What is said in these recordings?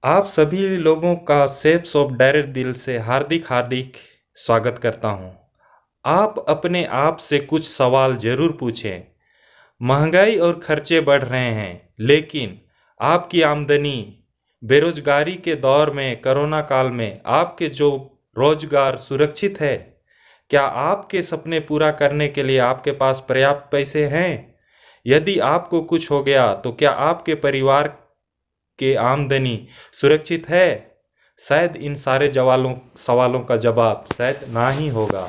आप सभी लोगों का सेफ शॉप डायरेक्ट दिल से हार्दिक हार्दिक स्वागत करता हूं। आप अपने आप से कुछ सवाल जरूर पूछें। महंगाई और खर्चे बढ़ रहे हैं, लेकिन आपकी आमदनी बेरोजगारी के दौर में, कोरोना काल में आपके जो रोजगार सुरक्षित है? क्या आपके सपने पूरा करने के लिए आपके पास पर्याप्त पैसे हैं? यदि आपको कुछ हो गया तो क्या आपके परिवार के आमदनी सुरक्षित है? शायद इन सारे सवालों का जवाब शायद ना ही होगा।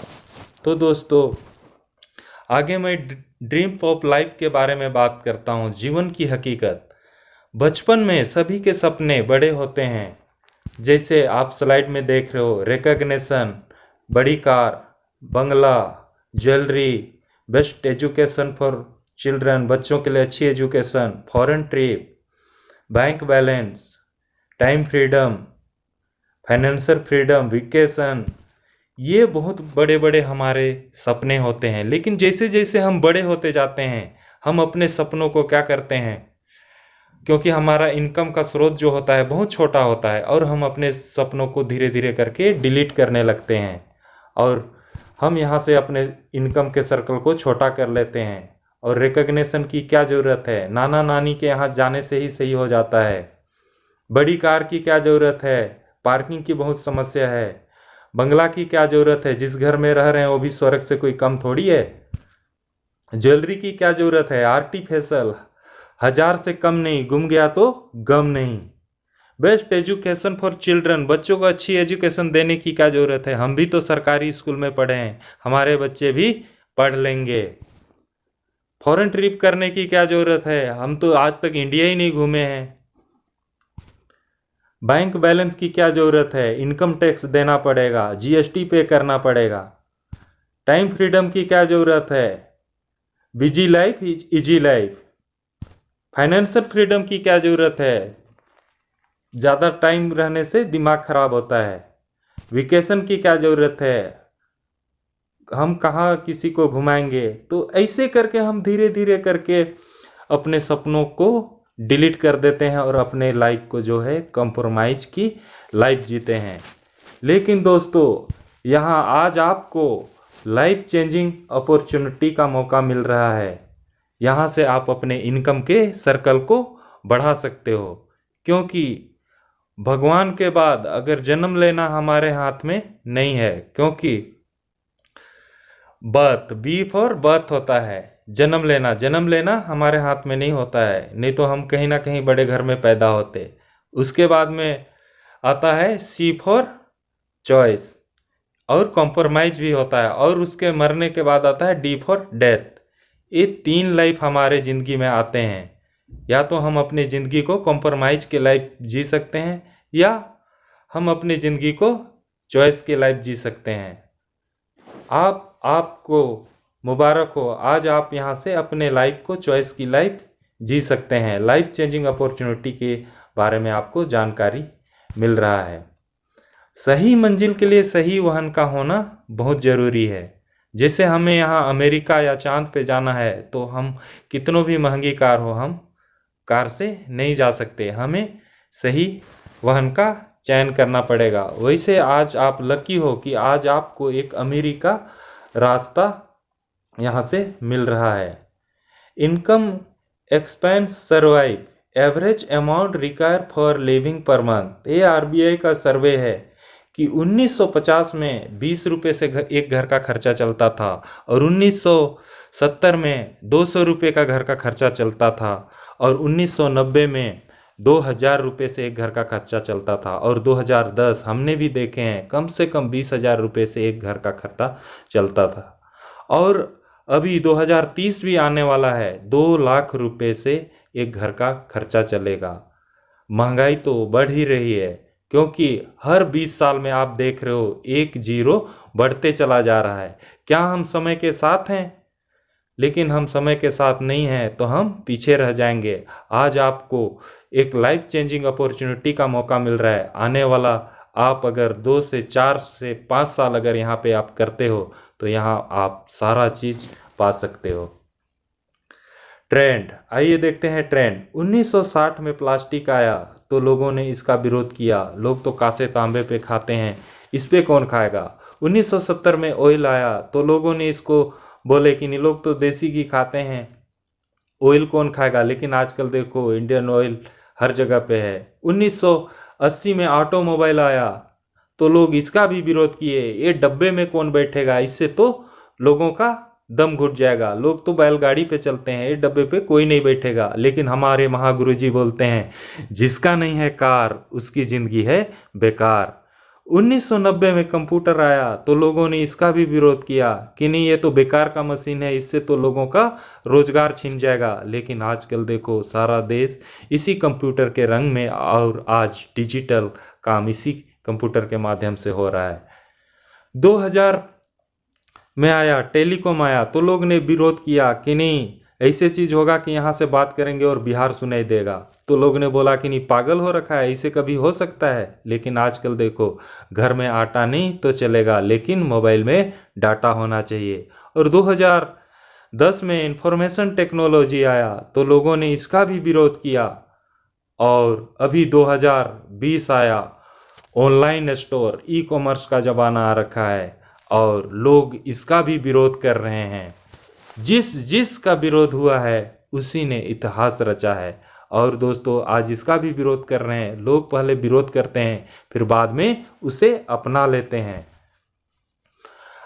तो दोस्तों, आगे मैं ड्रीम ऑफ लाइफ के बारे में बात करता हूँ। जीवन की हकीकत। बचपन में सभी के सपने बड़े होते हैं। जैसे आप स्लाइड में देख रहे हो, रिकग्निशन, बड़ी car, Bangla, jewellery, best education for children, बच्चों के लिए अच्छी education, foreign trip, bank balance, time freedom, financial freedom, vacation. ये बहुत बड़े बड़े हमारे सपने होते हैं। लेकिन जैसे जैसे हम बड़े होते जाते हैं, हम अपने सपनों को क्या करते हैं, क्योंकि हमारा इनकम का स्रोत जो होता है बहुत छोटा होता है, और हम अपने सपनों को धीरे धीरे करके डिलीट करने लगते हैं, और हम यहाँ से अपने इनकम के सर्कल को छोटा कर लेते हैं। और रिकग्निशन की क्या ज़रूरत है, नाना नानी के यहाँ जाने से ही सही हो जाता है। बड़ी कार की क्या ज़रूरत है, पार्किंग की बहुत समस्या है। बंगला की क्या ज़रूरत है, जिस घर में रह रहे हैं वो भी स्वर्ग से कोई कम थोड़ी है। ज्वेलरी की क्या ज़रूरत है, आर्टिफिशियल, 1000 से कम नहीं, गुम गया तो गम नहीं। बेस्ट एजुकेशन फॉर चिल्ड्रन, बच्चों को अच्छी एजुकेशन देने की क्या ज़रूरत है, हम भी तो सरकारी स्कूल में पढ़े हैं, हमारे बच्चे भी पढ़ लेंगे। फॉरेन ट्रिप करने की क्या ज़रूरत है, हम तो आज तक इंडिया ही नहीं घूमे हैं। बैंक बैलेंस की क्या ज़रूरत है, इनकम टैक्स देना पड़ेगा, जीएसटी पे करना पड़ेगा। टाइम फ्रीडम की क्या ज़रूरत है, busy life is easy life. Financial freedom की क्या ज़रूरत है, ज़्यादा टाइम रहने से दिमाग खराब होता है। वेकेशन की क्या ज़रूरत है, हम कहाँ किसी को घुमाएंगे। तो ऐसे करके हम धीरे धीरे करके अपने सपनों को डिलीट कर देते हैं और अपने लाइफ को जो है कंप्रोमाइज की लाइफ जीते हैं। लेकिन दोस्तों, यहाँ आज आपको लाइफ चेंजिंग अपॉर्चुनिटी का मौका मिल रहा है। यहाँ से आप अपने इनकम के सर्कल को बढ़ा सकते हो, क्योंकि भगवान के बाद अगर जन्म लेना हमारे हाथ में नहीं है, क्योंकि बर्थ, बी फॉर बर्थ होता है, जन्म लेना हमारे हाथ में नहीं होता है, नहीं तो हम कहीं ना कहीं बड़े घर में पैदा होते। उसके बाद में आता है सी फॉर चॉइस, और कॉम्प्रोमाइज भी होता है, और उसके मरने के बाद आता है डी फॉर डेथ। ये 3 लाइफ हमारे ज़िंदगी में आते हैं। या तो हम अपनी ज़िंदगी को कॉम्प्रोमाइज के लाइफ जी सकते हैं, या हम अपनी ज़िंदगी को चॉइस की लाइफ जी सकते हैं। आपको मुबारक हो, आज आप यहाँ से अपने लाइफ को चॉइस की लाइफ जी सकते हैं। लाइफ चेंजिंग अपॉर्चुनिटी के बारे में आपको जानकारी मिल रहा है। सही मंजिल के लिए सही वाहन का होना बहुत ज़रूरी है। जैसे हमें यहाँ अमेरिका या चांद पे जाना है, तो हम कितनों भी महंगी कार हो, हम कार से नहीं जा सकते, हमें सही वाहन का चयन करना पड़ेगा। वैसे आज आप लकी हो कि आज आपको एक अमेरिका रास्ता यहाँ से मिल रहा है। Income expense survive, average amount require for living per month. ये आरबीआई का सर्वे है कि 1950 में 20 रुपये से एक घर का खर्चा चलता था, और 1970 में 200 रुपये का घर का खर्चा चलता था, और 1990 में 2000 रुपये से एक घर का खर्चा चलता था, और 2010 हमने भी देखे हैं कम से कम 20,000 रुपये से एक घर का खर्चा चलता था। और अभी 2030 भी आने वाला है, 2 लाख रुपये से एक घर का खर्चा चलेगा। महंगाई तो बढ़ ही रही है, क्योंकि हर 20 साल में आप देख रहे हो एक जीरो बढ़ते चला जा रहा है। क्या हम समय के साथ हैं? लेकिन हम समय के साथ नहीं हैं तो हम पीछे रह जाएंगे। आज आपको एक लाइफ चेंजिंग अपॉर्चुनिटी का मौका मिल रहा है। आने वाला आप अगर 2 से 4 से 5 साल अगर यहाँ पे आप करते हो, तो यहाँ आप सारा चीज़ पा सकते हो। ट्रेंड, आइए देखते हैं ट्रेंड। 1960 में प्लास्टिक आया तो लोगों ने इसका विरोध किया, लोग तो कांसे तांबे पे खाते हैं, इस पे कौन खाएगा। 1970 में ऑयल आया तो लोगों ने इसको बोले कि नहीं, लोग तो देसी घी खाते हैं, ऑयल कौन खाएगा। लेकिन आजकल देखो इंडियन ऑयल हर जगह पे है। 1980 में ऑटोमोबाइल आया तो लोग इसका भी विरोध किए, ये डब्बे में कौन बैठेगा, इससे तो लोगों का दम घुट जाएगा, लोग तो बैलगाड़ी पे चलते हैं, ये डब्बे पे कोई नहीं बैठेगा। लेकिन हमारे महागुरु जी बोलते हैं, जिसका नहीं है कार उसकी जिंदगी है बेकार। 1990 में कंप्यूटर आया तो लोगों ने इसका भी विरोध किया कि नहीं, ये तो बेकार का मशीन है, इससे तो लोगों का रोजगार छिन जाएगा। लेकिन आजकल देखो सारा देश इसी कंप्यूटर के रंग में, और आज डिजिटल काम इसी कंप्यूटर के माध्यम से हो रहा है। 2000 में आया टेलीकॉम आया तो लोग ने विरोध किया कि नहीं, ऐसे चीज होगा कि यहाँ से बात करेंगे और बिहार सुनाई देगा। तो लोग ने बोला कि नहीं, पागल हो रखा है, ऐसे कभी हो सकता है। लेकिन आजकल देखो, घर में आटा नहीं तो चलेगा, लेकिन मोबाइल में डाटा होना चाहिए। और 2010 में इंफॉर्मेशन टेक्नोलॉजी आया तो लोगों ने इसका भी विरोध किया। और अभी 2020 आया, ऑनलाइन स्टोर, ई कॉमर्स का जमाना आ रखा है और लोग इसका भी विरोध कर रहे हैं। जिस जिस का विरोध हुआ है उसी ने इतिहास रचा है। और दोस्तों आज इसका भी विरोध कर रहे हैं। लोग पहले विरोध करते हैं, फिर बाद में उसे अपना लेते हैं।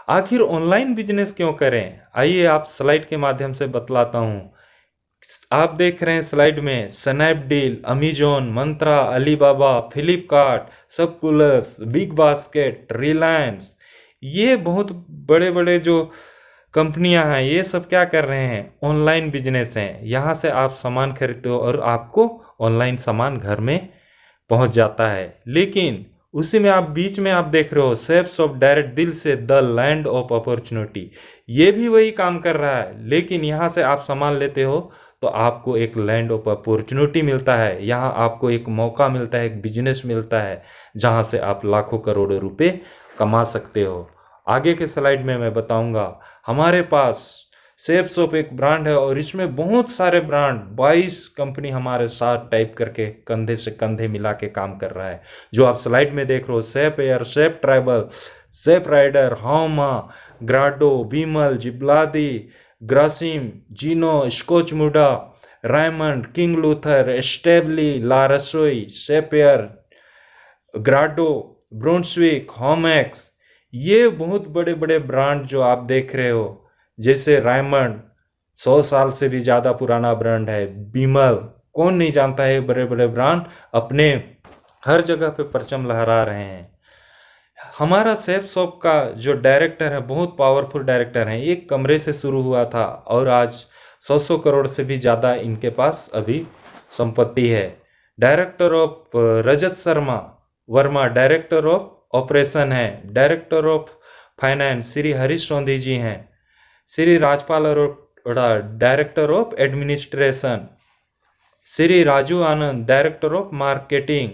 आखिर ऑनलाइन बिजनेस क्यों करें, आइए आप स्लाइड के माध्यम से बतलाता हूं। आप देख रहे हैं स्लाइड में Snapdeal, Amazon, Myntra, Alibaba, Flipkart, सबकुलस, बिग बास्केट, रिलायंस, ये बहुत बड़े बड़े जो कंपनियां हैं, ये सब क्या कर रहे हैं, ऑनलाइन बिजनेस हैं। यहाँ से आप सामान खरीदते हो और आपको ऑनलाइन सामान घर में पहुंच जाता है। लेकिन उसी में आप बीच में आप देख रहे हो शेफ्स ऑफ डायरेक्ट दिल से द लैंड ऑफ अपॉर्चुनिटी, ये भी वही काम कर रहा है। लेकिन यहाँ से आप सामान लेते हो तो आपको एक लैंड ऑफ अपॉर्चुनिटी मिलता है, यहाँ आपको एक मौका मिलता है, एक बिजनेस मिलता है, जहाँ से आप लाखों करोड़ों रुपए कमा सकते हो। आगे के स्लाइड में मैं बताऊंगा। हमारे पास शेफ्स ऑफ एक ब्रांड है और इसमें बहुत सारे ब्रांड, 22 कंपनी हमारे साथ टाइप करके कंधे से कंधे मिला के काम कर रहा है। जो आप स्लाइड में देख रहे हो, chef air, chef tribal, chef rider, होमा, ग्राडो, विमल, जिब्लादी, ग्रासिम, जीनो, स्कॉच मुडा, रायमंड, किंग लूथर, एस्टेबली, ला रसोई, शेफ एयर, ग्राडो, ब्रुंसविक, होमैक्स, ये बहुत बड़े बड़े ब्रांड जो आप देख रहे हो। जैसे रायमंड 100 साल से भी ज़्यादा पुराना ब्रांड है, विमल, कौन नहीं जानता है, बड़े बड़े ब्रांड अपने हर जगह पे परचम लहरा रहे हैं। हमारा शेफ शॉप का जो डायरेक्टर है, बहुत पावरफुल डायरेक्टर हैं। एक कमरे से शुरू हुआ था और आज 100 करोड़ से भी ज़्यादा इनके पास अभी संपत्ति है। Director of Rajat Sharma Verma director of operation है। Director of finance Shri Harish Sondhi ji हैं। Shri Rajpal Arora director of administration. Shri Raju Anand director of marketing.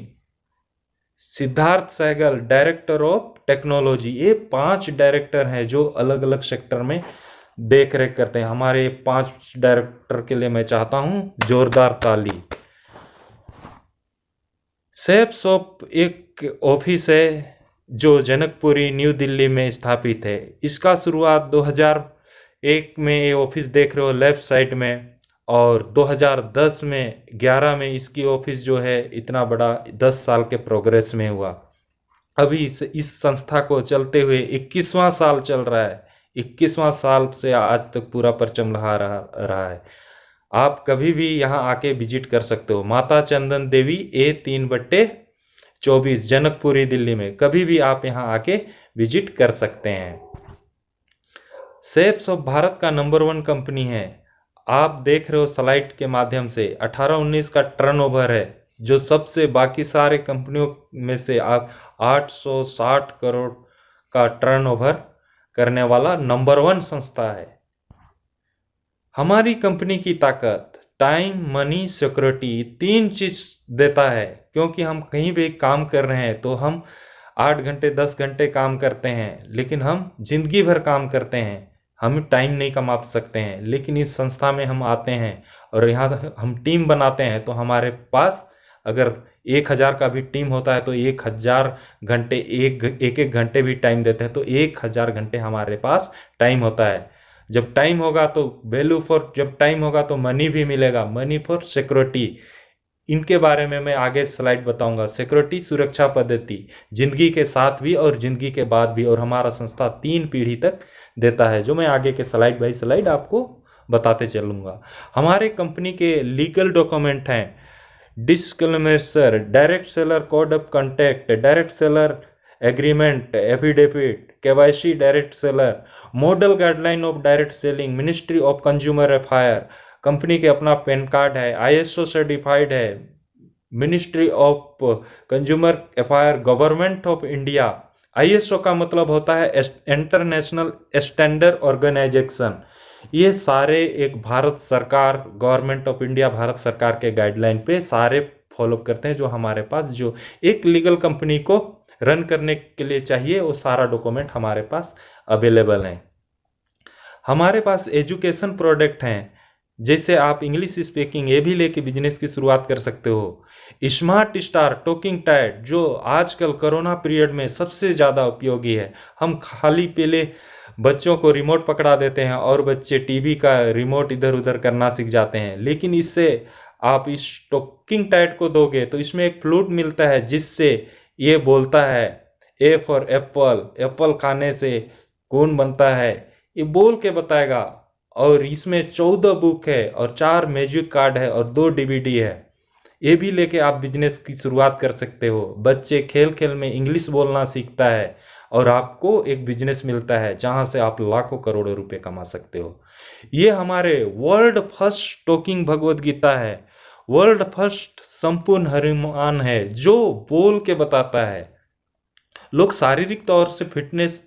Siddharth Sehgal director of technology. ये 5 डायरेक्टर हैं जो अलग अलग सेक्टर में देख रेख करते हैं। हमारे 5 डायरेक्टर के लिए मैं चाहता हूं जोरदार ताली। शेफ शॉप एक ऑफिस है जो जनकपुरी न्यू दिल्ली में स्थापित है। इसका शुरुआत 2001 में, ये ऑफिस देख रहे हो लेफ्ट साइड में, और 2010 में 11 में इसकी ऑफिस जो है इतना बड़ा 10 साल के प्रोग्रेस में हुआ। अभी इस संस्था को चलते हुए 21वां साल चल रहा है। 21वां साल से आज तक पूरा परचम लहा रहा है। आप कभी भी यहाँ आके विजिट कर सकते हो। माता चंदन देवी A3/24 जनकपुरी दिल्ली में, कभी भी आप यहाँ आके विजिट कर सकते हैं। शेफ्स ऑफ भारत का नंबर 1 कंपनी है। आप देख रहे हो स्लाइड के माध्यम से 18-19 का टर्नओवर है, जो सबसे बाकी सारे कंपनियों में से आप 860 करोड़ का टर्नओवर करने वाला नंबर 1 संस्था है। हमारी कंपनी की ताकत टाइम, मनी, सिक्योरिटी, 3 चीज देता है। क्योंकि हम कहीं भी काम कर रहे हैं तो हम 8 घंटे 10 घंटे काम करते हैं, लेकिन हम जिंदगी भर काम करते हैं। हम टाइम नहीं कमा सकते हैं, लेकिन इस संस्था में हम आते हैं और यहाँ हम टीम बनाते हैं तो हमारे पास अगर 1000 का भी टीम होता है तो 1000 घंटे एक घंटे भी टाइम देते हैं तो 1000 घंटे हमारे पास टाइम होता है। जब टाइम होगा तो वैल्यू फॉर, जब टाइम होगा तो मनी भी मिलेगा, मनी फॉर सिक्योरिटी। इनके बारे में मैं आगे स्लाइड बताऊंगा। सिक्योरिटी सुरक्षा पद्धति जिंदगी के साथ भी और जिंदगी के बाद भी, और हमारा संस्था 3 पीढ़ी तक देता है, जो मैं आगे के स्लाइड बाई स्लाइड आपको बताते चलूंगा। हमारे कंपनी के लीगल डॉक्यूमेंट हैं disclaimer, direct seller code of conduct, direct seller agreement, affidavit, KYC direct seller, model guideline of direct selling, ministry of consumer affair, company के अपना पैन कार्ड है, ISO certified है, ministry of consumer affair, government of India. ISO का मतलब होता है international standard organisation. ये सारे एक भारत सरकार, गवर्नमेंट ऑफ इंडिया भारत सरकार के गाइडलाइन पे सारे फॉलो करते हैं। जो हमारे पास जो एक लीगल कंपनी को रन करने के लिए चाहिए वो सारा डॉक्यूमेंट हमारे पास अवेलेबल है। हमारे पास एजुकेशन प्रोडक्ट हैं, जैसे आप इंग्लिश स्पीकिंग ये भी लेके बिजनेस की शुरुआत कर सकते हो। स्मार्ट स्टार टॉकिंग टाइड जो आजकल कोरोना पीरियड में सबसे ज़्यादा उपयोगी है। हम खाली पहले बच्चों को रिमोट पकड़ा देते हैं और बच्चे टीवी का रिमोट इधर उधर करना सीख जाते हैं, लेकिन इससे आप इस टॉकिंग टाइड को दोगे तो इसमें एक फ्लूट मिलता है जिससे ये बोलता है ए फॉर एप्पल, एप्पल खाने से कौन बनता है, ये बोल के बताएगा। और इसमें 14 बुक है और 4 मैजिक कार्ड है और 2 डीवीडी है। ये भी लेके आप बिजनेस की शुरुआत कर सकते हो। बच्चे खेल खेल में इंग्लिश बोलना सीखता है और आपको एक बिजनेस मिलता है जहां से आप लाखों करोड़ों रुपए कमा सकते हो। ये हमारे world first talking Bhagavad Gita है, वर्ल्ड फर्स्ट संपूर्ण हनुमान है जो बोल के बताता है। लोग शारीरिक तौर से फिटनेस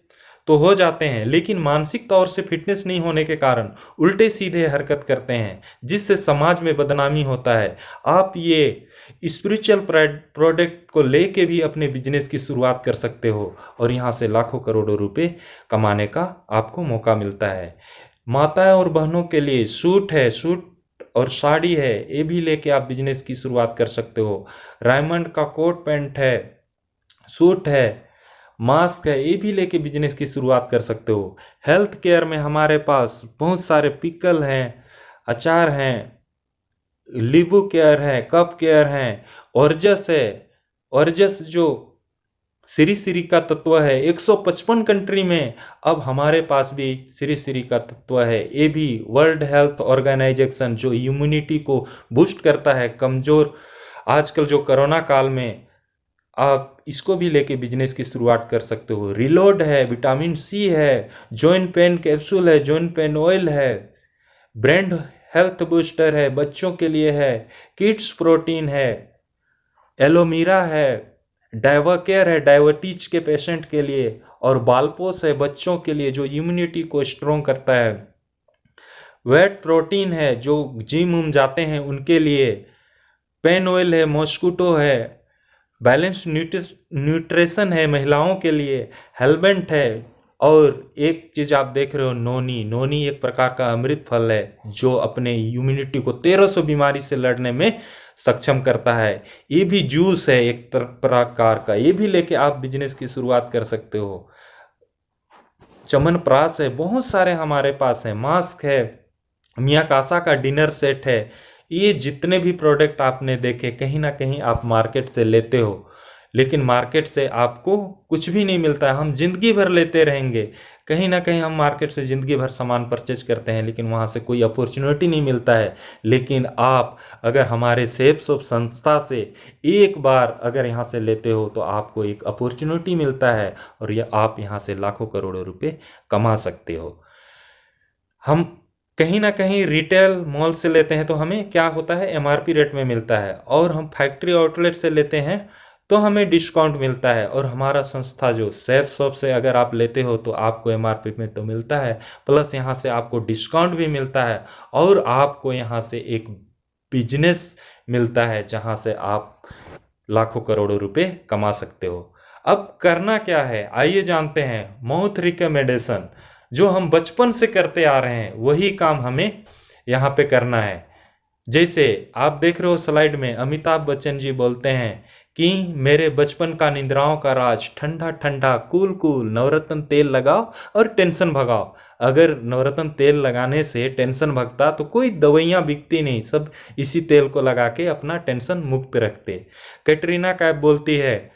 तो हो जाते हैं, लेकिन मानसिक तौर से फिटनेस नहीं होने के कारण उल्टे सीधे हरकत करते हैं, जिससे समाज में बदनामी होता है। आप ये स्पिरिचुअल प्रोडक्ट को लेके भी अपने बिजनेस की शुरुआत कर सकते हो और यहाँ से लाखों करोड़ों रुपए कमाने का आपको मौका मिलता है। माताएं और बहनों के लिए सूट है, सूट और साड़ी है, ये भी लेके आप बिजनेस की शुरुआत कर सकते हो। रायमंड का कोट पैंट है, सूट है, मास्क है, ये भी लेके बिजनेस की शुरुआत कर सकते हो। हेल्थ केयर में हमारे पास बहुत सारे पिकल हैं, अचार हैं, लीबू केयर है, कप केयर है, ऑर्जस है। ऑर्जस जो श्री श्री का तत्व है 155 कंट्री में, अब हमारे पास भी श्री श्री का तत्व है। ये भी वर्ल्ड हेल्थ ऑर्गेनाइजेशन जो इम्यूनिटी को बूस्ट करता है कमजोर आजकल जो कोरोना काल में, आप इसको भी लेके बिजनेस की शुरुआत कर सकते हो। रिलोड है, विटामिन सी है, जॉइंट पेन कैप्सूल है, जॉइंट पेन ऑयल है, ब्रेन हेल्थ बूस्टर है, बच्चों के लिए है, किड्स प्रोटीन है, एलोमीरा है, डाइवा केयर है डायबिटीज के पेशेंट के लिए, और बालपोस है बच्चों के लिए जो इम्यूनिटी को स्ट्रॉन्ग करता है। वेट प्रोटीन है जो जिम उम जाते हैं उनके लिए, पेन ऑयल है, मॉस्किटो है, बैलेंस न्यूट्रिशन है महिलाओं के लिए, हेलमेट है। और एक चीज आप देख रहे हो नोनी, नोनी एक प्रकार का अमृत फल है जो अपने इम्यूनिटी को 1300 बीमारी से लड़ने में सक्षम करता है। ये भी जूस है एक प्रकार का, ये भी लेके आप बिजनेस की शुरुआत कर सकते हो। चमनप्राश है, बहुत सारे हमारे पास है, मास्क है, मियाकासा का डिनर सेट है। ये जितने भी प्रोडक्ट आपने देखे कहीं ना कहीं आप मार्केट से लेते हो, लेकिन मार्केट से आपको कुछ भी नहीं मिलता है। हम जिंदगी भर लेते रहेंगे, कहीं ना कहीं हम मार्केट से जिंदगी भर सामान परचेज करते हैं लेकिन वहाँ से कोई अपॉर्चुनिटी नहीं मिलता है। लेकिन आप अगर हमारे सेफ शॉप संस्था से एक बार अगर यहाँ से लेते हो तो आपको एक अपॉर्चुनिटी मिलता है और ये आप यहाँ से लाखों करोड़ों रुपए कमा सकते हो। हम कहीं ना कहीं रिटेल मॉल से लेते हैं तो हमें क्या होता है, एमआरपी रेट में मिलता है, और हम फैक्ट्री आउटलेट से लेते हैं तो हमें डिस्काउंट मिलता है। और हमारा संस्था जो सेफ शॉप से अगर आप लेते हो तो आपको एमआरपी में तो मिलता है, प्लस यहाँ से आपको डिस्काउंट भी मिलता है और आपको यहाँ से एक बिजनेस मिलता है जहाँ से आप लाखों करोड़ों रुपए कमा सकते हो। अब करना क्या है आइए जानते हैं। माउथ रिकमेंडेशन, जो हम बचपन से करते आ रहे हैं वही काम हमें यहाँ पे करना है। जैसे आप देख रहे हो स्लाइड में अमिताभ बच्चन जी बोलते हैं कि मेरे बचपन का निंद्राओं का राज ठंडा ठंडा कूल कूल नवरत्न तेल लगाओ और टेंशन भगाओ। अगर नवरत्न तेल लगाने से टेंशन भगता तो कोई दवाइयाँ बिकती नहीं, सब इसी तेल को लगा के अपना टेंशन मुक्त रखते। कैटरीना कैफ बोलती है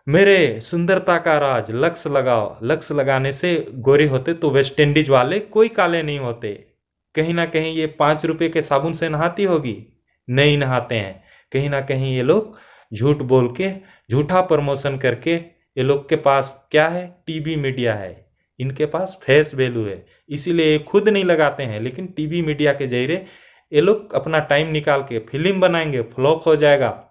मेरे सुंदरता का राज लक्स लगाओ, लक्स लगाने से गोरे होते तो वेस्ट इंडीज वाले कोई काले नहीं होते। कहीं ना कहीं ये 5 रुपए के साबुन से नहाती होगी, नहीं नहाते हैं। कहीं ना कहीं ये लोग झूठ बोल के झूठा प्रमोशन करके, ये लोग के पास क्या है, टीवी मीडिया है, इनके पास फेस वैल्यू है, इसीलिए ये खुद नहीं लगाते हैं। लेकिन टीवी मीडिया के जरिए ये लोग अपना टाइम निकाल के फिल्म बनाएंगे, फ्लॉप हो जाएगा।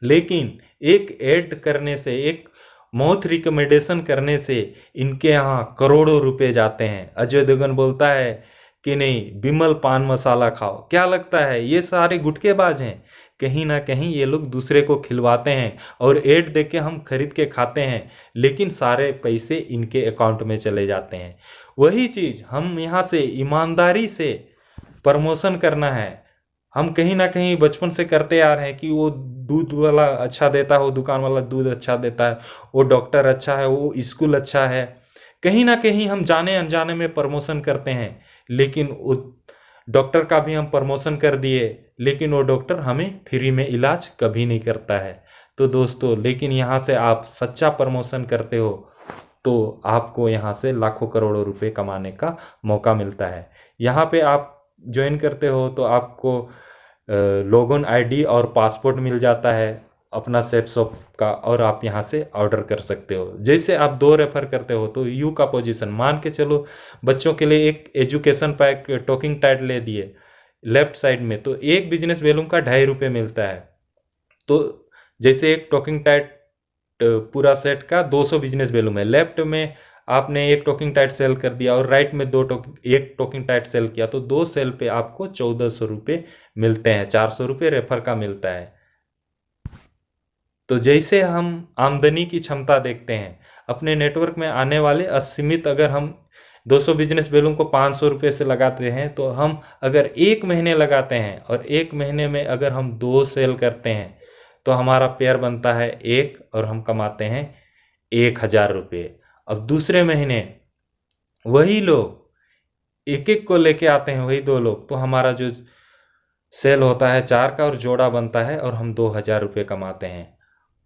लेकिन एक ऐड करने से, एक माउथ रिकमेंडेशन करने से इनके यहाँ करोड़ों रुपए जाते हैं। अजय देवगन बोलता है कि नहीं बिमल पान मसाला खाओ, क्या लगता है ये सारे गुटकेबाज हैं? कहीं ना कहीं ये लोग दूसरे को खिलवाते हैं और ऐड देख के हम खरीद के खाते हैं, लेकिन सारे पैसे इनके अकाउंट में चले जाते हैं। वही चीज़ हम यहाँ से ईमानदारी से प्रमोशन करना है। हम कहीं ना कहीं बचपन से करते आ रहे हैं कि वो दूध वाला अच्छा देता है, वो दुकान वाला दूध अच्छा देता है, वो डॉक्टर अच्छा है, वो स्कूल अच्छा है। कहीं ना कहीं हम जाने अनजाने में प्रमोशन करते हैं, लेकिन वो डॉक्टर का भी हम प्रमोशन कर दिए, लेकिन वो डॉक्टर हमें फ्री में इलाज कभी नहीं करता है। तो दोस्तों, लेकिन यहाँ से आप सच्चा प्रमोशन करते हो तो आपको यहाँ से लाखों करोड़ों रुपए कमाने का मौका मिलता है। यहाँ पे आप ज्वाइन करते हो तो आपको लॉगिन आईडी और पासपोर्ट मिल जाता है अपना सेफ शॉप का, और आप यहाँ से ऑर्डर कर सकते हो। जैसे आप 2 रेफर करते हो तो यू का पोजीशन मान के चलो, बच्चों के लिए एक एजुकेशन पैक टॉकिंग टाइड ले दिए लेफ्ट साइड में, तो एक बिजनेस वैल्यूम का 2.5 रुपये मिलता है। तो जैसे एक टॉकिंग टाइड पूरा सेट का 200 बिजनेस वैल्यूम है, लेफ्ट में आपने एक टॉकिंग टाइड सेल कर दिया और राइट में एक टॉकिंग टाइड सेल किया, तो 2 सेल पे आपको 1400 रुपये मिलते हैं, 400 रुपये रेफर का मिलता है। तो जैसे हम आमदनी की क्षमता देखते हैं अपने नेटवर्क में आने वाले असीमित, अगर हम 200 बिजनेस वैल्यूम को 500 रुपये से लगाते हैं, तो हम अगर 1 महीने लगाते हैं और 1 महीने में अगर हम 2 सेल करते हैं तो हमारा पेयर बनता है 1 और हम कमाते हैं 1000 रुपये। अब दूसरे महीने वही लोग एक एक को लेके आते हैं, वही 2 लोग, तो हमारा जो सेल होता है 4 का और जोड़ा बनता है और हम 2000 रुपये कमाते हैं।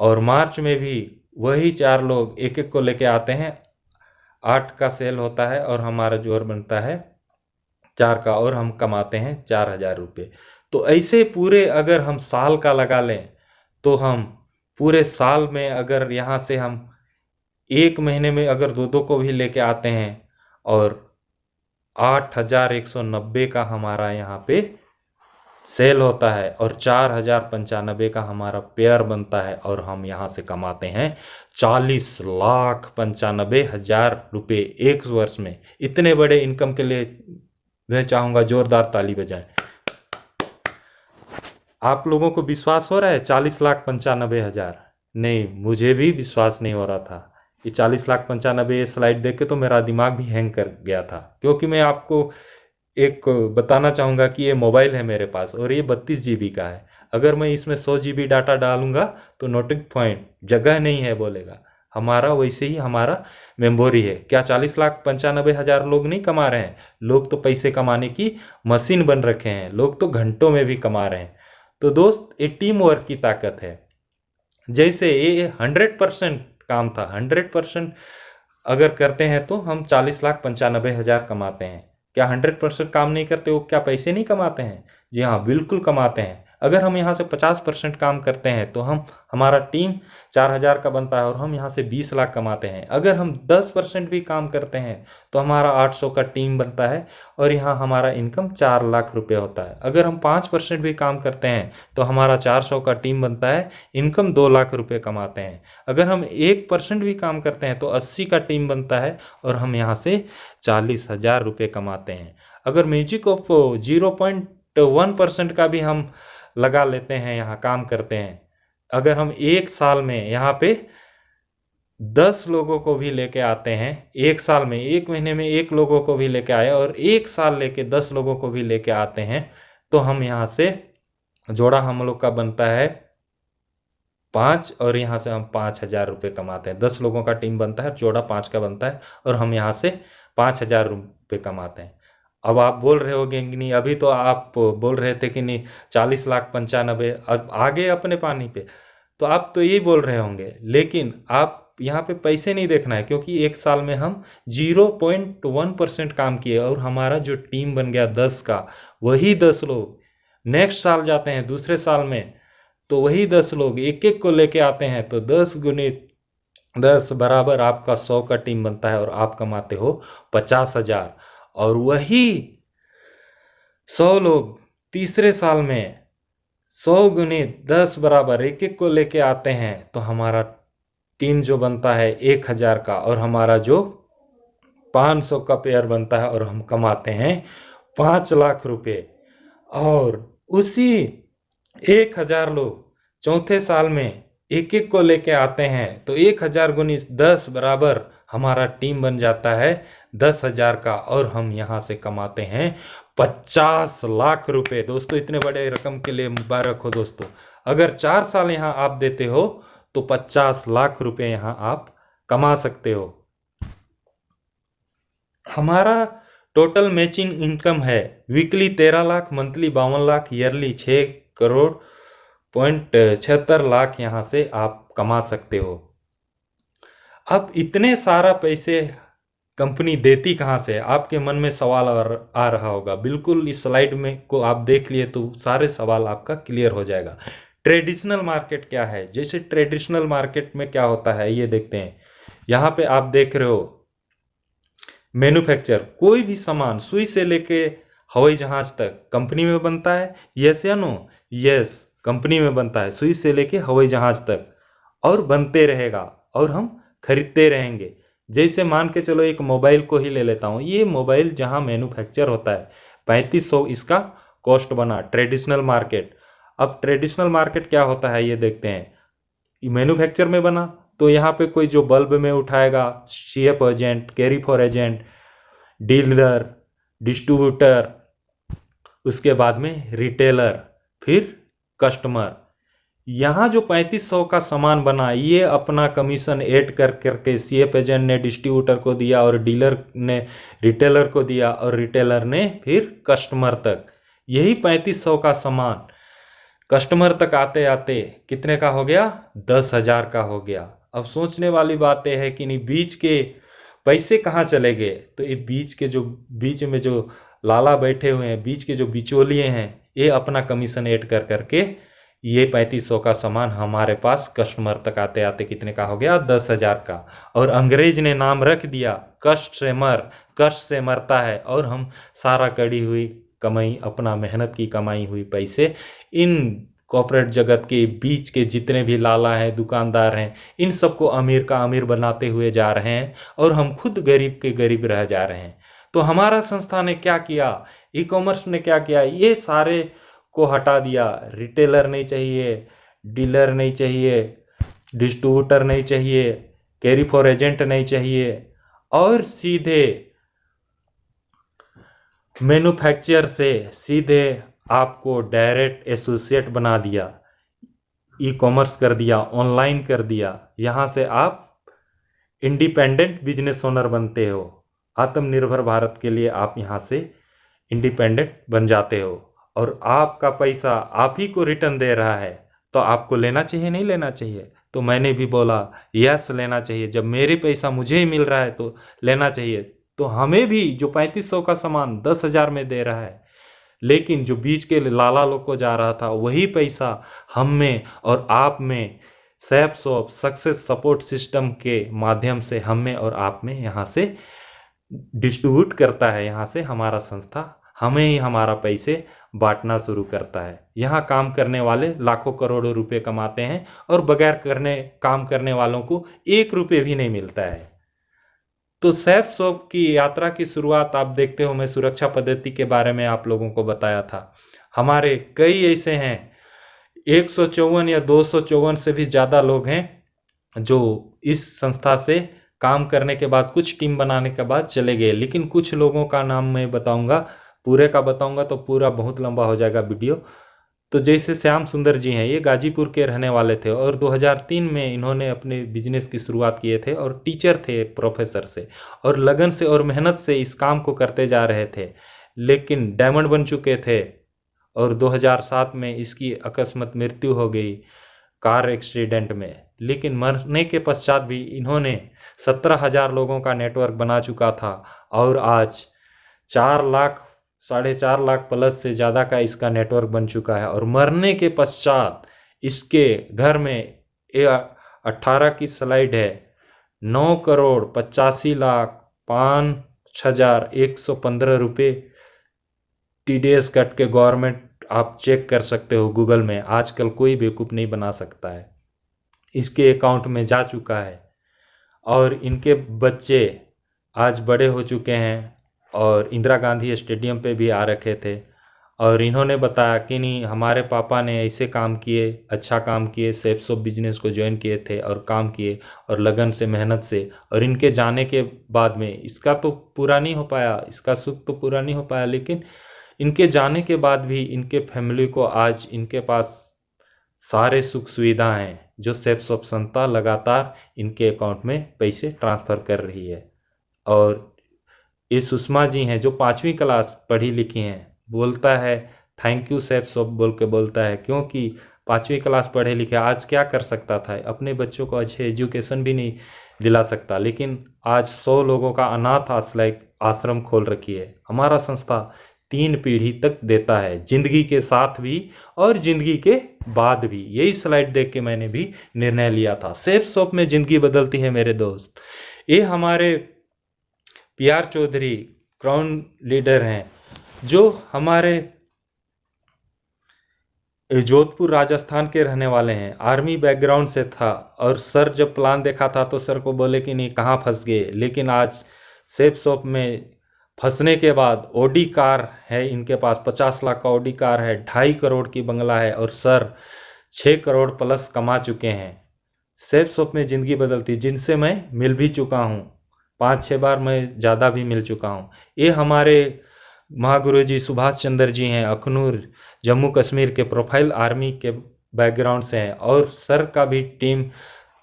और मार्च में भी वही 4 लोग एक एक को लेके आते हैं, 8 का सेल होता है और हमारा जोड़ बनता है 4 का और हम कमाते हैं 4000 रुपये। तो ऐसे पूरे अगर हम साल का लगा लें तो हम पूरे साल में अगर यहाँ से हम 1 महीने में अगर 2 को भी लेके आते हैं और 8190 का हमारा यहाँ पे सेल होता है और 4095 का हमारा पेयर बनता है और हम यहाँ से कमाते हैं 40,95,000 रुपये 1 वर्ष में। इतने बड़े इनकम के लिए मैं चाहूँगा जोरदार ताली बजाएं। आप लोगों को विश्वास हो रहा है 40,95,000? नहीं, मुझे भी विश्वास नहीं हो रहा था। ये 40,95,000 स्लाइड देख के तो मेरा दिमाग भी हैंग कर गया था, क्योंकि मैं आपको एक बताना चाहूँगा कि ये मोबाइल है मेरे पास और ये 32 GB का है। अगर मैं इसमें 100 GB डाटा डालूंगा तो नोटिंग पॉइंट जगह नहीं है बोलेगा। हमारा वैसे ही हमारा मेमोरी है। क्या 40,95,000 लोग नहीं कमा रहे हैं? लोग तो पैसे कमाने की मशीन बन रखे हैं, लोग तो घंटों में भी कमा रहे हैं। तो दोस्त, ये टीम वर्क की ताकत है। जैसे ये 100% काम था, 100% अगर करते हैं तो हम 40,95,000 कमाते हैं। क्या 100% काम नहीं करते हो? क्या पैसे नहीं कमाते हैं? जी हाँ, बिल्कुल कमाते हैं। अगर हम यहाँ से 50% काम करते हैं तो हमारा टीम 4000 का बनता है और हम यहाँ से 20 लाख कमाते हैं। अगर हम 10% भी काम करते हैं तो हमारा 800 का टीम बनता है और यहाँ हमारा इनकम 4 लाख रुपए होता है। अगर हम 5% भी काम करते हैं तो हमारा 400 का टीम बनता है, इनकम 2 लाख रुपए कमाते हैं। अगर हम 1% भी काम करते हैं तो 80 का टीम बनता है और हम यहाँ से 40,000 रुपये कमाते हैं। अगर म्यूजिक ऑफ 0.1% का भी हम लगा लेते हैं, यहाँ काम करते हैं, अगर हम 1 साल में यहाँ पे 10 लोगों को भी लेके आते हैं एक साल में, एक महीने में एक लोगों को भी लेके आए और एक साल लेके 10 लोगों को भी लेके आते हैं, तो हम यहाँ से जोड़ा हम लोग का बनता है 5 और यहाँ से हम 5,000 रुपये कमाते हैं। 10 लोगों का टीम बनता है, जोड़ा 5 का बनता है और हम यहाँ से 5,000 रुपये कमाते हैं। अब आप बोल रहे होंगे कि नहीं, अभी तो आप बोल रहे थे कि नहीं 40,95,000, अब आ गए अपने पानी पे, तो आप तो यही बोल रहे होंगे, लेकिन आप यहाँ पे पैसे नहीं देखना है, क्योंकि एक साल में हम 0.1% काम किए और हमारा जो टीम बन गया 10 का, वही 10 लोग नेक्स्ट साल जाते हैं दूसरे साल में, तो वही 10 लोग एक एक को लेके आते हैं, तो 10 गुने 10 बराबर आपका 100 का टीम बनता है और आप कमाते हो 50,000। और वही 100 लोग तीसरे साल में 100 गुने 10 बराबर एक एक को लेके आते हैं, तो हमारा टीम जो बनता है 1,000 का और हमारा जो 500 का पेयर बनता है और हम कमाते हैं 5,00,000 रुपये। और उसी 1,000 लोग चौथे साल में एक एक को लेके आते हैं, तो 1,000 गुनी 10 बराबर हमारा टीम बन जाता है 10,000 का और हम यहाँ से कमाते हैं 50,00,000 रुपये। दोस्तों इतने बड़े रकम के लिए मुबारक हो दोस्तों। अगर 4 साल यहाँ आप देते हो तो 50,00,000 रुपये यहाँ आप कमा सकते हो। हमारा टोटल मैचिंग इनकम है weekly 13 lakh, monthly 52 lakh, yearly 6,76,00,000 यहाँ से आप कमा सकते हो। अब इतने सारा पैसे कंपनी देती कहाँ से? आपके मन में सवाल आ रहा होगा। बिल्कुल इस स्लाइड में को आप देख लिए तो सारे सवाल आपका क्लियर हो जाएगा। ट्रेडिशनल मार्केट क्या है? जैसे ट्रेडिशनल मार्केट में क्या होता है ये देखते हैं। यहाँ पे आप देख रहे हो मैन्युफैक्चर, कोई भी सामान सुई से लेके हवाई जहाज तक कंपनी में बनता है। यस या नो? यस, कंपनी में बनता है सुई से लेके हवाई जहाज तक, और बनते रहेगा और हम खरीदते रहेंगे। जैसे मान के चलो एक मोबाइल को ही ले लेता हूँ, ये मोबाइल जहाँ मैन्युफैक्चर होता है 3500 इसका कॉस्ट बना ट्रेडिशनल मार्केट। अब ट्रेडिशनल मार्केट क्या होता है ये देखते हैं। मैन्युफैक्चर में बना तो यहाँ पे कोई जो बल्ब में उठाएगा, CF agent, carry for agent, dealer, distributor, उसके बाद में रिटेलर, फिर कस्टमर। यहाँ जो 3500 का सामान बना ये अपना कमीशन ऐड कर करके सीएफ एजेंट ने डिस्ट्रीब्यूटर को दिया और डीलर ने रिटेलर को दिया और रिटेलर ने फिर कस्टमर तक। यही 3500 का सामान कस्टमर तक आते आते कितने का हो गया? 10,000 का हो गया। अब सोचने वाली बात यह है कि नहीं बीच के पैसे कहाँ चले गए? तो ये बीच में जो लाला बैठे हुए हैं, बीच के जो बिचौलिए हैं, ये अपना कमीशन ऐड कर करके ये 3500 का सामान हमारे पास कस्टमर तक आते आते कितने का हो गया? 10,000 का। और अंग्रेज ने नाम रख दिया कष्ट से मर, कष्ट से मरता है। और हम सारा कड़ी हुई कमाई, अपना मेहनत की कमाई हुई पैसे इन कॉर्पोरेट जगत के बीच के जितने भी लाला हैं, दुकानदार हैं, इन सबको अमीर का अमीर बनाते हुए जा रहे हैं और हम खुद गरीब के गरीब रह जा रहे हैं। तो हमारा संस्था ने क्या किया? ई कॉमर्स ने क्या किया? ये सारे को हटा दिया। रिटेलर नहीं चाहिए, डीलर नहीं चाहिए, डिस्ट्रीब्यूटर नहीं चाहिए, कैरी फॉर एजेंट नहीं चाहिए, और सीधे मैन्युफैक्चर से सीधे आपको डायरेक्ट एसोसिएट बना दिया, ई कॉमर्स कर दिया, ऑनलाइन कर दिया। यहाँ से आप इंडिपेंडेंट बिजनेस ओनर बनते हो। आत्मनिर्भर भारत के लिए आप यहाँ से इंडिपेंडेंट बन जाते हो और आपका पैसा आप ही को रिटर्न दे रहा है। तो आपको लेना चाहिए नहीं लेना चाहिए? तो मैंने भी बोला यस लेना चाहिए। जब मेरे पैसा मुझे ही मिल रहा है तो लेना चाहिए। तो हमें भी जो 3500 का सामान 10,000 में दे रहा है, लेकिन जो बीच के लाला लोग को जा रहा था वही पैसा हम में और आप में SAP shop success support system के माध्यम से हम में और आप में यहाँ से डिस्ट्रीब्यूट करता है। यहाँ से हमारा संस्था हमें ही हमारा पैसे बांटना शुरू करता है। यहाँ काम करने वाले लाखों करोड़ों रुपए कमाते हैं और बगैर काम करने वालों को 1 रुपये भी नहीं मिलता है। तो सैप सॉप की यात्रा की शुरुआत आप देखते हो, मैं सुरक्षा पद्धति के बारे में आप लोगों को बताया था। हमारे कई ऐसे हैं 154 या 254 से भी ज़्यादा लोग हैं जो इस संस्था से काम करने के बाद कुछ टीम बनाने के बाद चले गए। लेकिन कुछ लोगों का नाम मैं बताऊंगा, पूरे का बताऊंगा तो पूरा बहुत लंबा हो जाएगा वीडियो। तो जैसे श्याम सुंदर जी हैं, ये गाजीपुर के रहने वाले थे और 2003 में इन्होंने अपने बिजनेस की शुरुआत किए थे और टीचर थे प्रोफेसर से, और लगन से और मेहनत से इस काम को करते जा रहे थे। लेकिन डायमंड बन चुके थे और 2007 में इसकी अकस्मात मृत्यु हो गई कार एक्सीडेंट में। लेकिन मरने के पश्चात भी इन्होंने 17,000 लोगों का नेटवर्क बना चुका था और आज 4 लाख 4.5 लाख प्लस से ज़्यादा का इसका नेटवर्क बन चुका है। और मरने के पश्चात इसके घर में 18 की स्लाइड है, 9,85,05,115 रुपये TDS कट के गवर्नमेंट, आप चेक कर सकते हो गूगल में। आजकल कोई बेवकूफ़ नहीं बना सकता है, इसके अकाउंट में जा चुका है। और इनके बच्चे आज बड़े हो चुके हैं और इंदिरा गांधी स्टेडियम पे भी आ रखे थे और इन्होंने बताया कि नहीं, हमारे पापा ने ऐसे काम किए, अच्छा काम किए, सेप्स ऑफ बिजनेस को ज्वाइन किए थे और काम किए और लगन से, मेहनत से। और इनके जाने के बाद में इसका तो पूरा नहीं हो पाया, इसका सुख तो पूरा नहीं हो पाया, लेकिन इनके जाने के बाद भी इनके फैमिली को आज इनके पास सारे सुख सुविधा हैं, जो सेप्स ऑफ संस्था लगातार इनके अकाउंट में पैसे ट्रांसफ़र कर रही है। और ये सुषमा जी हैं जो 5वीं क्लास पढ़ी लिखी हैं, बोलता है थैंक यू सेप्स ऑफ बोल के बोलता है, क्योंकि 5वीं क्लास पढ़े लिखे आज क्या कर सकता था, अपने बच्चों को अच्छे एजुकेशन भी नहीं दिला सकता, लेकिन आज 100 लोगों का अनाथ आश्रम खोल रखी है। हमारा संस्था 3 पीढ़ी तक देता है, जिंदगी के साथ भी और जिंदगी के बाद भी। यही स्लाइड देख के मैंने भी निर्णय लिया था। सेप्स ऑफ में जिंदगी बदलती है मेरे दोस्त। ये हमारे PR चौधरी क्राउन लीडर हैं, जो हमारे जोधपुर राजस्थान के रहने वाले हैं, आर्मी बैकग्राउंड से था। और सर जब प्लान देखा था तो सर को बोले कि नहीं, कहाँ फंस गए। लेकिन आज सेप्स ऑफ में फंसने के बाद ऑडी कार है इनके पास, 50 लाख का ऑडी कार है, 2.5 करोड़ की बंगला है और सर 6 करोड़ प्लस कमा चुके हैं। सेप्स ऑफ में ज़िंदगी बदलती, जिनसे मैं मिल भी चुका हूँ 5-6 बार, मैं ज़्यादा भी मिल चुका हूँ। ये हमारे महागुरु जी सुभाष चंद्र जी हैं, अखनूर जम्मू कश्मीर के, प्रोफाइल आर्मी के बैकग्राउंड से हैं और सर का भी टीम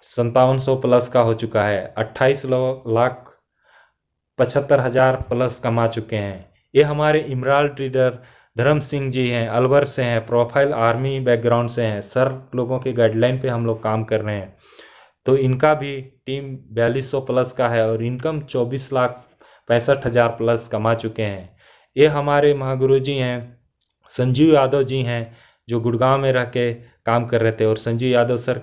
5700 प्लस का हो चुका है, 28,75,000 प्लस कमा चुके हैं। ये हमारे इमराल ट्रेडर धर्म सिंह जी हैं, अलवर से हैं, प्रोफाइल आर्मी बैकग्राउंड से हैं। सर लोगों के गाइडलाइन पे हम लोग काम कर रहे हैं, तो इनका भी टीम 4200 प्लस का है और इनकम 24,65,000 प्लस कमा चुके हैं। ये हमारे महागुरु जी हैं, संजीव यादव जी हैं, जो गुड़गांव में रह के काम कर रहे थे। और संजीव यादव सर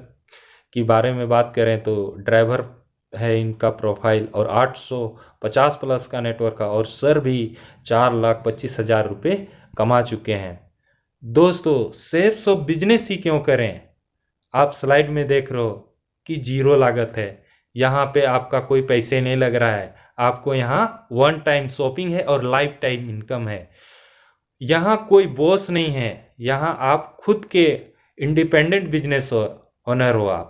की बारे में बात करें तो ड्राइवर है इनका प्रोफाइल और 850 प्लस का नेटवर्क है और सर भी 4,25,000 रुपये कमा चुके हैं। दोस्तों, सेप्स ऑफ बिजनेस ही क्यों करें? आप स्लाइड में देख रहे हो कि 0 लागत है, यहाँ पे आपका कोई पैसे नहीं लग रहा है, आपको यहाँ 1 टाइम शॉपिंग है और लाइफ टाइम इनकम है। यहाँ कोई बॉस नहीं है, यहाँ आप खुद के इंडिपेंडेंट बिजनेस ओनर हो। आप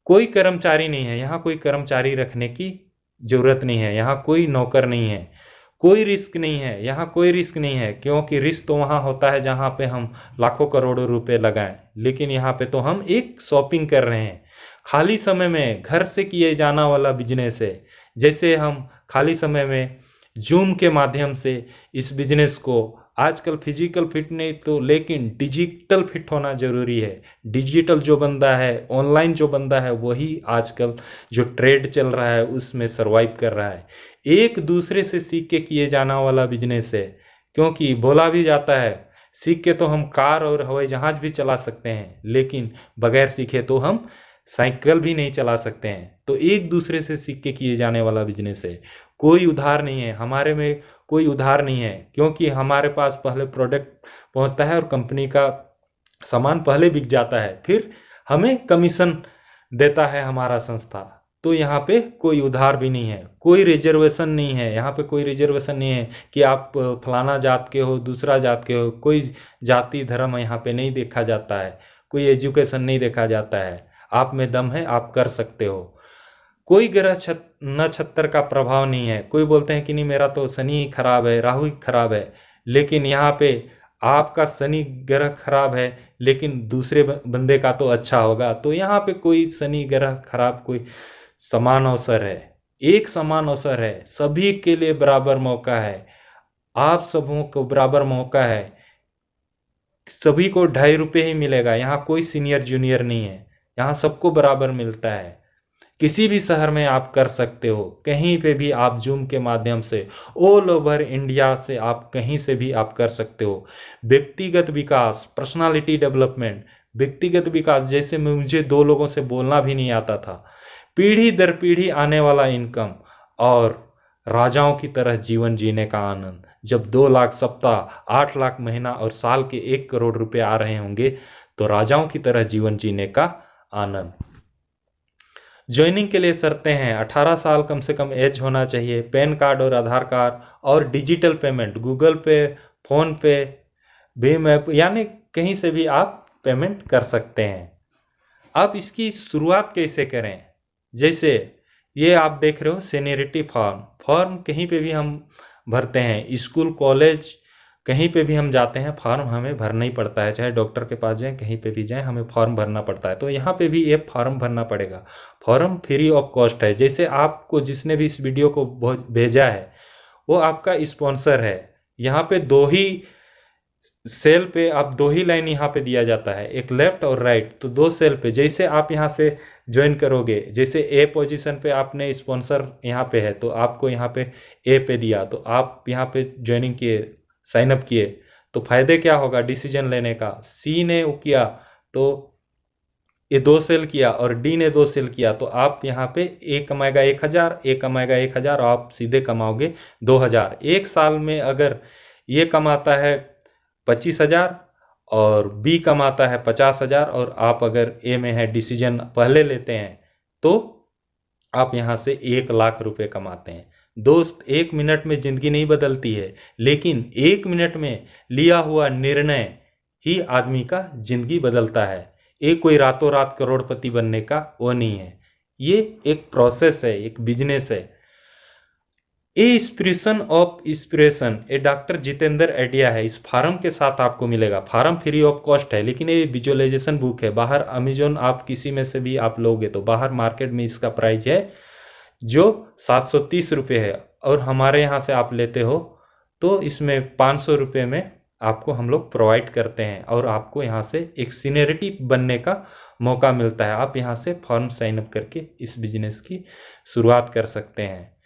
कोई कर्मचारी नहीं है, यहाँ कोई कर्मचारी रखने की ज़रूरत नहीं है, यहाँ कोई नौकर नहीं है, कोई रिस्क नहीं है, यहाँ कोई रिस्क नहीं है, क्योंकि रिस्क तो वहाँ होता है जहाँ पे हम लाखों करोड़ों रुपए लगाएं, लेकिन यहाँ पे तो हम एक शॉपिंग कर रहे हैं। खाली समय में घर से किए जाना वाला बिजनेस है। जैसे हम खाली समय में जूम के माध्यम से इस बिजनेस को, आजकल फिजिकल फिट नहीं तो लेकिन डिजिटल फिट होना ज़रूरी है। डिजिटल जो बंदा है, ऑनलाइन जो बंदा है, वही आजकल जो ट्रेड चल रहा है उसमें सरवाइव कर रहा है। एक दूसरे से सीख के किए जाना वाला बिजनेस है, क्योंकि बोला भी जाता है सीख के तो हम कार और हवाई जहाज़ भी चला सकते हैं, लेकिन बगैर सीखे तो हम साइकिल भी नहीं चला सकते हैं। तो एक दूसरे से सीख के किए जाने वाला बिजनेस है। कोई उधार नहीं है, हमारे में कोई उधार नहीं है, क्योंकि हमारे पास पहले प्रोडक्ट पहुंचता है और कंपनी का सामान पहले बिक जाता है, फिर हमें कमीशन देता है हमारा संस्था। तो यहाँ पे कोई उधार भी नहीं है, कोई रिजर्वेशन नहीं है। यहाँ पे कोई रिजर्वेशन नहीं है कि आप फलाना जात के हो, दूसरा जात के हो, कोई जाति धर्म यहाँ पे नहीं देखा जाता है, कोई एजुकेशन नहीं देखा जाता है। आप में दम है, आप कर सकते हो। कोई ग्रह नक्षत्र का प्रभाव नहीं है। कोई बोलते हैं कि नहीं मेरा तो शनि खराब है, राहु ही खराब है, लेकिन यहाँ पे आपका शनि ग्रह खराब है लेकिन दूसरे बंदे का तो अच्छा होगा। तो यहाँ पे कोई शनि ग्रह खराब, कोई समान अवसर है, एक समान अवसर है, सभी के लिए बराबर मौका है, आप सबों को बराबर मौका है, सभी को 2.5 रुपये ही मिलेगा। यहाँ कोई सीनियर जूनियर नहीं है, यहाँ सबको बराबर मिलता है। किसी भी शहर में आप कर सकते हो, कहीं पे भी आप जूम के माध्यम से ऑल ओवर इंडिया से आप कहीं से भी आप कर सकते हो। व्यक्तिगत विकास, पर्सनालिटी डेवलपमेंट, व्यक्तिगत विकास, जैसे मुझे 2 लोगों से बोलना भी नहीं आता था, पीढ़ी दर पीढ़ी आने वाला इनकम और राजाओं की तरह जीवन जीने का आनंद। जब 2 लाख सप्ताह, 8 लाख महीना और साल के 1 करोड़ रुपए आ रहे होंगे तो राजाओं की तरह जीवन जीने का आनंद। ज्वाइनिंग के लिए शर्तें हैं, 18 साल कम से कम एज होना चाहिए, पैन कार्ड और आधार कार्ड और डिजिटल पेमेंट, गूगल पे, फोन पे, भीम ऐप, यानी कहीं से भी आप पेमेंट कर सकते हैं। आप इसकी शुरुआत कैसे करें? जैसे ये आप देख रहे हो सीनियरिटी फॉर्म कहीं पे भी हम भरते हैं, स्कूल कॉलेज कहीं पे भी हम जाते हैं फॉर्म हमें भरना ही पड़ता है, चाहे डॉक्टर के पास जाएं, कहीं पे भी जाएं, हमें फॉर्म भरना पड़ता है। तो यहाँ पे भी ये फॉर्म भरना पड़ेगा। फॉर्म फ्री ऑफ कॉस्ट है। जैसे आपको जिसने भी इस वीडियो को भेजा है वो आपका स्पॉन्सर है। यहाँ पे 2 ही सेल पे आप 2 ही लाइन यहाँ पे दिया जाता है, एक लेफ्ट और राइट, तो 2 सेल पे जैसे आप यहाँ से ज्वाइन करोगे, जैसे ए पोजीशन पे आपने स्पॉन्सर यहाँ पे है तो आपको यहाँ पे ए पे दिया, तो आप यहाँ पे ज्वाइनिंग किए, साइन अप किए, तो फायदे क्या होगा डिसीजन लेने का। सी ने वो किया तो ये 2 सेल किया और डी ने 2 सेल किया, तो आप यहाँ पे ए कमाएगा 1000, ए कमाएगा 1000, आप सीधे कमाओगे 2000। एक साल में अगर ये कमाता है 25,000 और बी कमाता है 50,000 और आप अगर ए में है डिसीजन पहले लेते हैं तो आप यहाँ से 1 लाख रुपए कमाते हैं। दोस्त, 1 मिनट में जिंदगी नहीं बदलती है, लेकिन 1 मिनट में लिया हुआ निर्णय ही आदमी का जिंदगी बदलता है। एक कोई रातों रात करोड़पति बनने का वो नहीं है, ये एक प्रोसेस है, एक बिजनेस है। A inspiration of inspiration, a doctor Jitendra Adiya है, इस फार्म के साथ आपको मिलेगा। फार्म फ्री ऑफ कॉस्ट है, लेकिन ये विजुअलाइजेशन बुक है। बाहर अमेजोन आप किसी में से भी आप लोगे तो बाहर मार्केट में इसका प्राइस है जो 730 रुपये है, और हमारे यहाँ से आप लेते हो तो इसमें 500 रुपये में आपको हम लोग प्रोवाइड करते हैं और आपको यहाँ से एक सीनियरिटी बनने का मौका मिलता है। आप यहाँ से फॉर्म साइन अप करके इस बिजनेस की शुरुआत कर सकते हैं।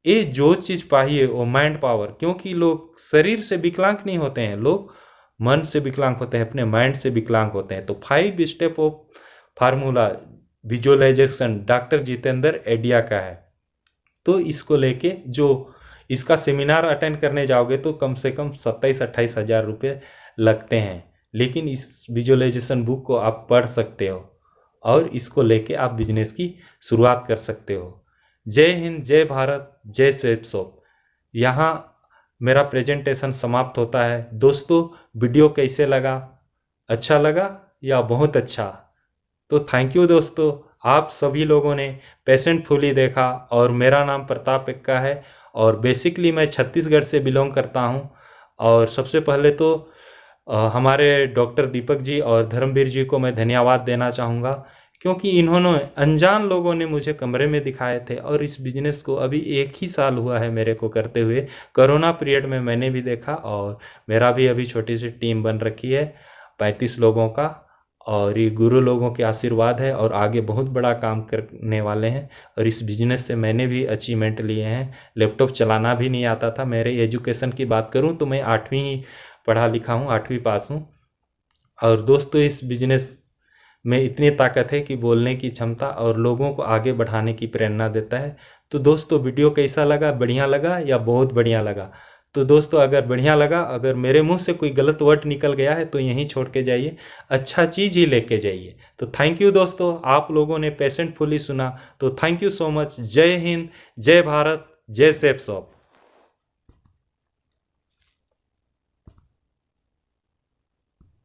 ये जो चीज़ चाहिए वो माइंड पावर, क्योंकि लोग शरीर से विकलांग नहीं होते हैं, लोग मन से विकलांग होते हैं, अपने माइंड से विकलांग होते हैं। तो 5 step of formula visualization doctor Jitendra Adiya का है। तो इसको लेके जो इसका सेमिनार अटेंड करने जाओगे तो कम से कम 27-28 हज़ार रुपये लगते हैं, लेकिन इस विजुअलाइजेशन बुक को आप पढ़ सकते हो और इसको लेके आप बिजनेस की शुरुआत कर सकते हो। जय हिंद, जय भारत, जय सेप्सॉप। यहाँ मेरा प्रेजेंटेशन समाप्त होता है। दोस्तों, वीडियो कैसे लगा? अच्छा लगा या बहुत अच्छा? तो थैंक यू दोस्तों, आप सभी लोगों ने पेशेंटफुली देखा। और मेरा नाम प्रताप एक्का है और बेसिकली मैं छत्तीसगढ़ से बिलोंग करता हूँ। और सबसे पहले तो हमारे डॉक्टर दीपक जी और धर्मवीर जी को मैं धन्यवाद देना चाहूँगा, क्योंकि इन्होंने अनजान लोगों ने मुझे कमरे में दिखाए थे और इस बिज़नेस को अभी 1 ही साल हुआ है मेरे को करते हुए। कोरोना पीरियड में मैंने भी देखा और मेरा भी अभी छोटी सी टीम बन रखी है 35 लोगों का, और ये गुरु लोगों के आशीर्वाद है और आगे बहुत बड़ा काम करने वाले हैं। और इस बिज़नेस से मैंने भी अचीवमेंट लिए हैं। लैपटॉप चलाना भी नहीं आता था। मेरे एजुकेशन की बात करूं तो मैं 8वीं ही पढ़ा लिखा हूं, 8वीं पास हूं। और दोस्तों, इस बिज़नेस में इतनी ताकत है कि बोलने की क्षमता और लोगों को आगे बढ़ाने की प्रेरणा देता है। तो दोस्तों, वीडियो कैसा लगा? बढ़िया लगा या बहुत बढ़िया लगा? तो दोस्तों, अगर बढ़िया लगा, अगर मेरे मुंह से कोई गलत वर्ड निकल गया है तो यहीं छोड़ के जाइए, अच्छा चीज़ ही लेके जाइए। तो थैंक यू दोस्तों, आप लोगों ने पेशेंटफुली सुना, तो थैंक यू सो मच। जय हिंद, जय भारत, जय सेप्सॉप।